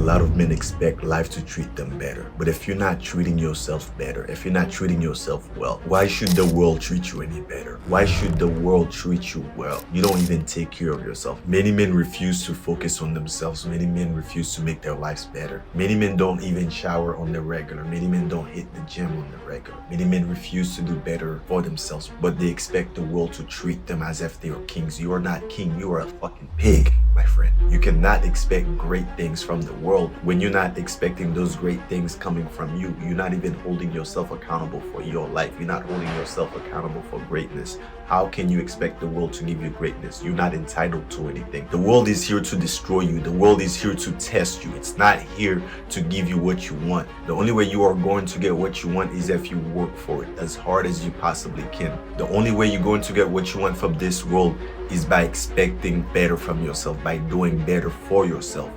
lot of men expect life to treat them better. But if you're not treating yourself better, if you're not treating yourself well, why should the world treat you any better? Why should the world treat you well? You don't even take care of yourself. Many men refuse to focus on themselves. Many men refuse to make their lives better. Many men don't even shower on the regular. Many men don't hit the gym on the regular. Many men refuse to do better for themselves, but they expect the world to treat them as if they are kings. You are not king. You are a fucking pig, my friend. You cannot expect great things from the world when you're not expecting those great things coming from you. You're not even holding yourself accountable for your life. You're not holding yourself accountable for greatness. How can you expect the world to give you greatness? You're not entitled to anything. The world is here to destroy you. The world is here to test you. It's not here to give you what you want. The only way you are going to get what you want is if you work for it as hard as you possibly can. The only way you're going to get what you want from this world is by expecting better from yourself, by doing better for yourself.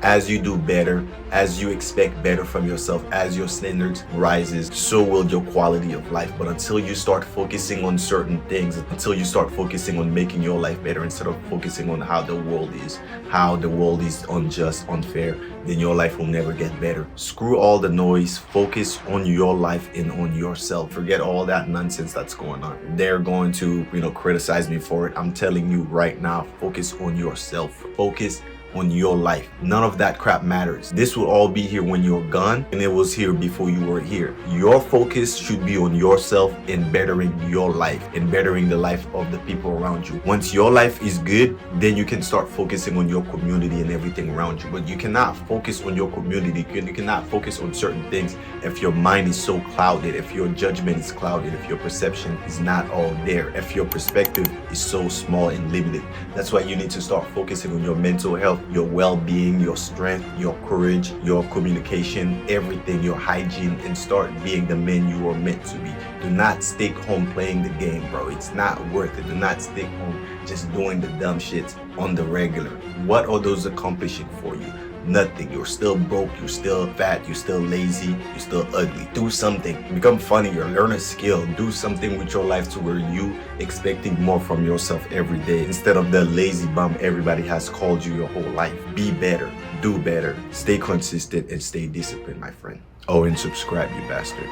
As you do better, as you expect better from yourself, as your standards rises, so will your quality of life. But until you start focusing on certain things, until you start focusing on making your life better instead of focusing on how the world is unjust, unfair, then your life will never get better. Screw all the noise, focus on your life and on yourself. Forget all that nonsense that's going on. They're going to, criticize me for it. I'm telling you right now, focus on yourself. Focus on your life. None of that crap matters. This will all be here when you're gone, and it was here before you were here. Your focus should be on yourself and bettering your life and bettering the life of the people around you. Once your life is good, then you can start focusing on your community and everything around you. But you cannot focus on your community. You cannot focus on certain things if your mind is so clouded, if your judgment is clouded, if your perception is not all there, if your perspective is so small and limited. That's why you need to start focusing on your mental health, your well-being, your strength, your courage, your communication, everything, your hygiene, and start being the man you are meant to be. Do not stick home playing the game, bro. It's not worth it. Do not stick home just doing the dumb shit on the regular. What are those accomplishing for you? Nothing. You're still broke, you're still fat, you're still lazy, you're still ugly. Do something. Become funnier. Learn a skill. Do something with your life to where you expecting more from yourself every day instead of the lazy bum everybody has called you your whole life. Be better. Do better. Stay consistent and stay disciplined, my friend. Oh, and subscribe, you bastard.